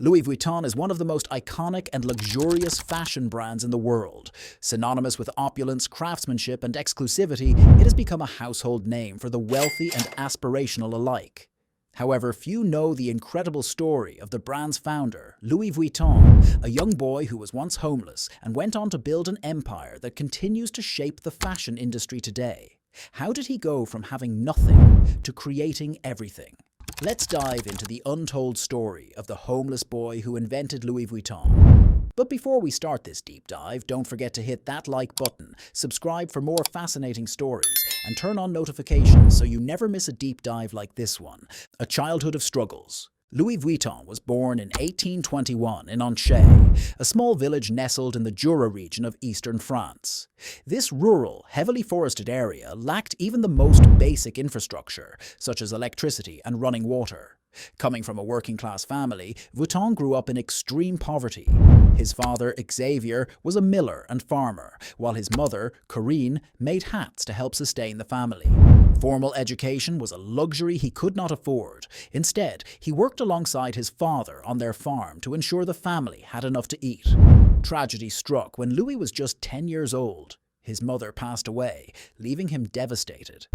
Louis Vuitton is one of the most iconic and luxurious fashion brands in the world. Synonymous with opulence, craftsmanship, and exclusivity, it has become a household name for the wealthy and aspirational alike. However, few know the incredible story of the brand's founder, Louis Vuitton, a young boy who was once homeless and went on to build an empire that continues to shape the fashion industry today. How did he go from having nothing to creating everything? Let's dive into the untold story of the homeless boy who invented Louis Vuitton. But before we start this deep dive, don't forget to hit that like button, subscribe for more fascinating stories, and turn on notifications so you never miss a deep dive like this one. A childhood of struggles. Louis Vuitton was born in 1821 in Untold, a small village nestled in the Jura region of eastern France. This rural, heavily forested area lacked even the most basic infrastructure, such as electricity and running water. Coming from a working-class family, Vuitton grew up in extreme poverty. His father, Xavier, was a miller and farmer, while his mother, Corinne, made hats to help sustain the family. Formal education was a luxury he could not afford. Instead, he worked alongside his father on their farm to ensure the family had enough to eat. Tragedy struck when Louis was just 10 years old. His mother passed away, leaving him devastated.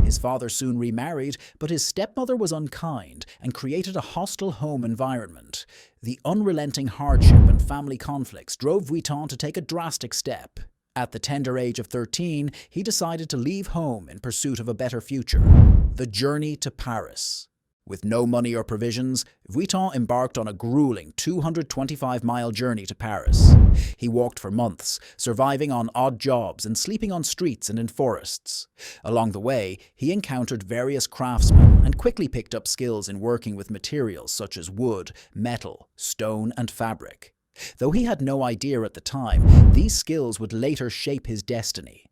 His father soon remarried, but his stepmother was unkind and created a hostile home environment. The unrelenting hardship and family conflicts drove Vuitton to take a drastic step. At the tender age of 13, he decided to leave home in pursuit of a better future. The journey to Paris. With no money or provisions, Vuitton embarked on a grueling 225-mile journey to Paris. He walked for months, surviving on odd jobs and sleeping on streets and in forests. Along the way, he encountered various craftsmen and quickly picked up skills in working with materials such as wood, metal, stone, and fabric. Though he had no idea at the time, these skills would later shape his destiny.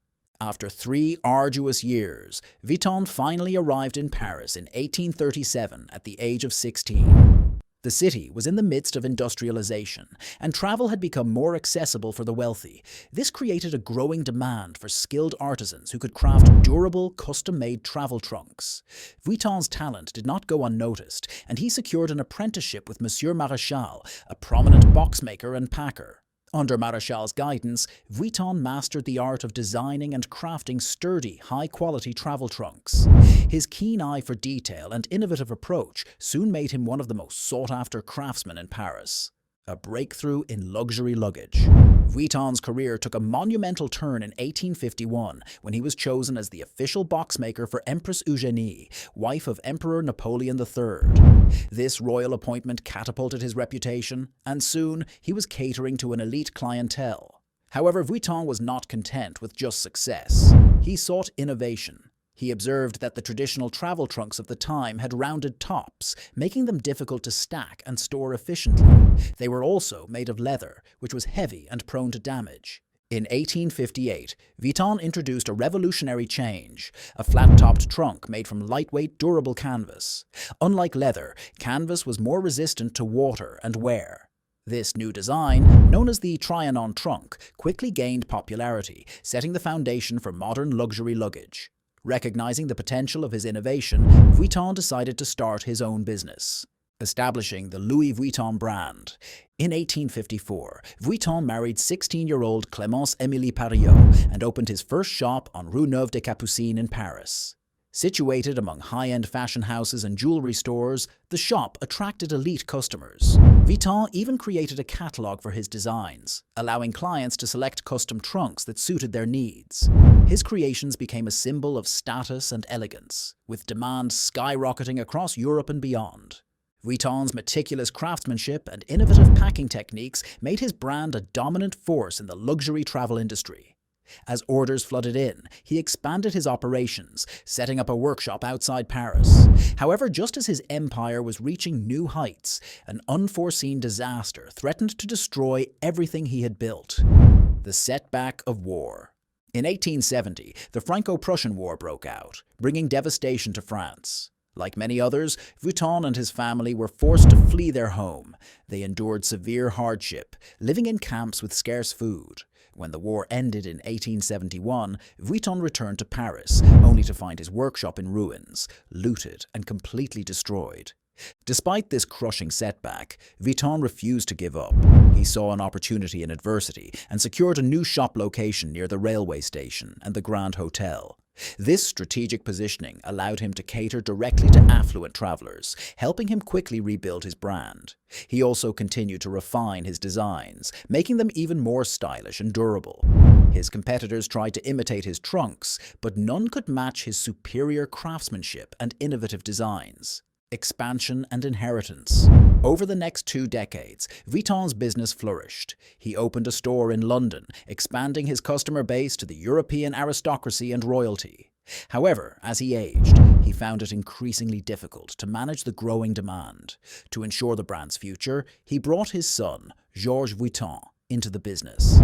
After 3 arduous years, Vuitton finally arrived in Paris in 1837 at the age of 16. The city was in the midst of industrialization, and travel had become more accessible for the wealthy. This created a growing demand for skilled artisans who could craft durable, custom-made travel trunks. Vuitton's talent did not go unnoticed, and he secured an apprenticeship with Monsieur Maréchal, a prominent boxmaker and packer. Under Maréchal's guidance, Vuitton mastered the art of designing and crafting sturdy, high-quality travel trunks. His keen eye for detail and innovative approach soon made him one of the most sought-after craftsmen in Paris. A breakthrough in luxury luggage. Vuitton's career took a monumental turn in 1851 when he was chosen as the official boxmaker for Empress Eugénie, wife of Emperor Napoleon III. This royal appointment catapulted his reputation, and soon he was catering to an elite clientele. However, Vuitton was not content with just success. He sought innovation. He observed that the traditional travel trunks of the time had rounded tops, making them difficult to stack and store efficiently. They were also made of leather, which was heavy and prone to damage. In 1858, Vuitton introduced a revolutionary change, a flat-topped trunk made from lightweight, durable canvas. Unlike leather, canvas was more resistant to water and wear. This new design, known as the try-on trunk, quickly gained popularity, setting the foundation for modern luxury luggage. Recognizing the potential of his innovation, Vuitton decided to start his own business, establishing the Louis Vuitton brand. In 1854, Vuitton married 16-year-old Clémence Émilie Pariot and opened his first shop on Rue Neuve des Capucines in Paris. Situated among high-end fashion houses and jewelry stores, the shop attracted elite customers. Vuitton even created a catalog for his designs, allowing clients to select custom trunks that suited their needs. His creations became a symbol of status and elegance, with demand skyrocketing across Europe and beyond. Vuitton's meticulous craftsmanship and innovative packing techniques made his brand a dominant force in the luxury travel industry. As orders flooded in, he expanded his operations, setting up a workshop outside Paris. However, just as his empire was reaching new heights, an unforeseen disaster threatened to destroy everything he had built. The setback of war. In 1870, the Franco-Prussian War broke out, bringing devastation to France. Like many others, Vuitton and his family were forced to flee their home. They endured severe hardship, living in camps with scarce food. When the war ended in 1871, Vuitton returned to Paris, only to find his workshop in ruins, looted and completely destroyed. Despite this crushing setback, Vuitton refused to give up. He saw an opportunity in adversity and secured a new shop location near the railway station and the Grand Hotel. This strategic positioning allowed him to cater directly to affluent travelers, helping him quickly rebuild his brand. He also continued to refine his designs, making them even more stylish and durable. His competitors tried to imitate his trunks, but none could match his superior craftsmanship and innovative designs. Expansion and inheritance. Over the next 2 decades, Vuitton's business flourished. He opened a store in London, expanding his customer base to the European aristocracy and royalty. However, as he aged, he found it increasingly difficult to manage the growing demand. To ensure the brand's future, he brought his son, Georges Vuitton, into the business.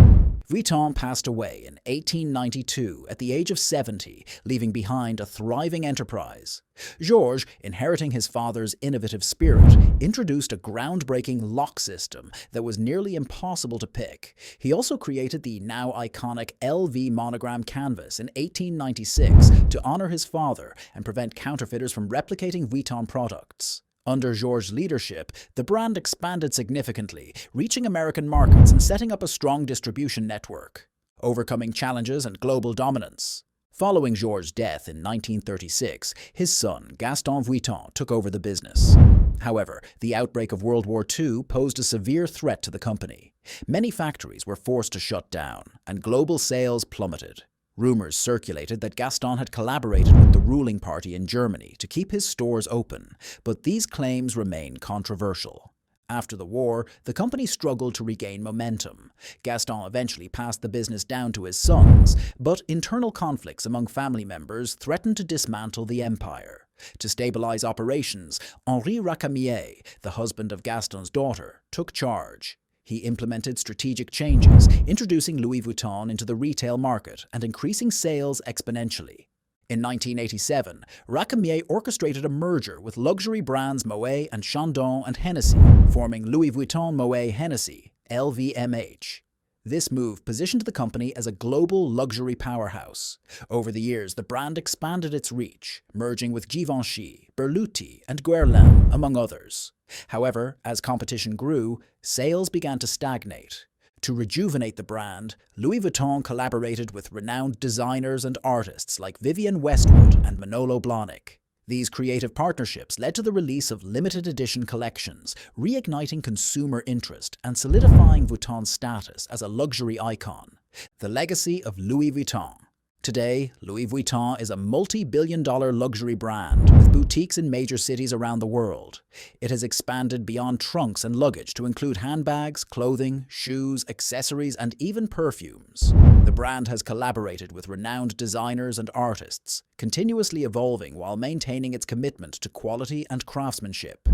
Vuitton passed away in 1892 at the age of 70, leaving behind a thriving enterprise. Georges, inheriting his father's innovative spirit, introduced a groundbreaking lock system that was nearly impossible to pick. He also created the now iconic LV monogram canvas in 1896 to honor his father and prevent counterfeiters from replicating Vuitton products. Under Georges' leadership, the brand expanded significantly, reaching American markets and setting up a strong distribution network, overcoming challenges and global dominance. Following Georges' death in 1936, his son, Gaston Vuitton, took over the business. However, the outbreak of World War II posed a severe threat to the company. Many factories were forced to shut down, and global sales plummeted. Rumors circulated that Gaston had collaborated with the ruling party in Germany to keep his stores open, but these claims remain controversial. After the war, the company struggled to regain momentum. Gaston eventually passed the business down to his sons, but internal conflicts among family members threatened to dismantle the empire. To stabilize operations, Henri Racamier, the husband of Gaston's daughter, took charge. He implemented strategic changes, introducing Louis Vuitton into the retail market and increasing sales exponentially. In 1987, Racamier orchestrated a merger with luxury brands Moet and Chandon and Hennessy, forming Louis Vuitton Moet Hennessy, LVMH. This move positioned the company as a global luxury powerhouse. Over the years, the brand expanded its reach, merging with Givenchy, Berluti, and Guerlain, among others. However, as competition grew, sales began to stagnate. To rejuvenate the brand, Louis Vuitton collaborated with renowned designers and artists like Vivienne Westwood and Manolo Blahnik. These creative partnerships led to the release of limited edition collections, reigniting consumer interest and solidifying Vuitton's status as a luxury icon. The legacy of Louis Vuitton. Today, Louis Vuitton is a multi-billion-dollar luxury brand with boutiques in major cities around the world. It has expanded beyond trunks and luggage to include handbags, clothing, shoes, accessories, and even perfumes. The brand has collaborated with renowned designers and artists, continuously evolving while maintaining its commitment to quality and craftsmanship.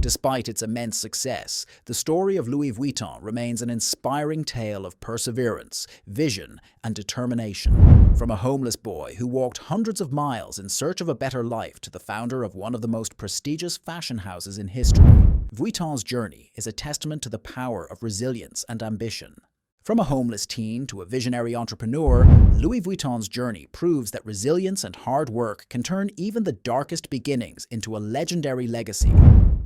Despite its immense success, the story of Louis Vuitton remains an inspiring tale of perseverance, vision, and determination. From a homeless boy who walked hundreds of miles in search of a better life to the founder of one of the most prestigious fashion houses in history, Vuitton's journey is a testament to the power of resilience and ambition. From a homeless teen to a visionary entrepreneur, Louis Vuitton's journey proves that resilience and hard work can turn even the darkest beginnings into a legendary legacy.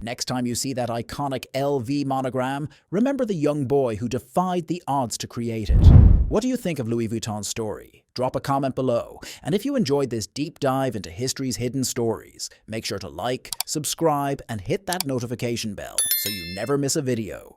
Next time you see that iconic LV monogram, remember the young boy who defied the odds to create it. What do you think of Louis Vuitton's story? Drop a comment below. And if you enjoyed this deep dive into history's hidden stories, make sure to like, subscribe, and hit that notification bell so you never miss a video.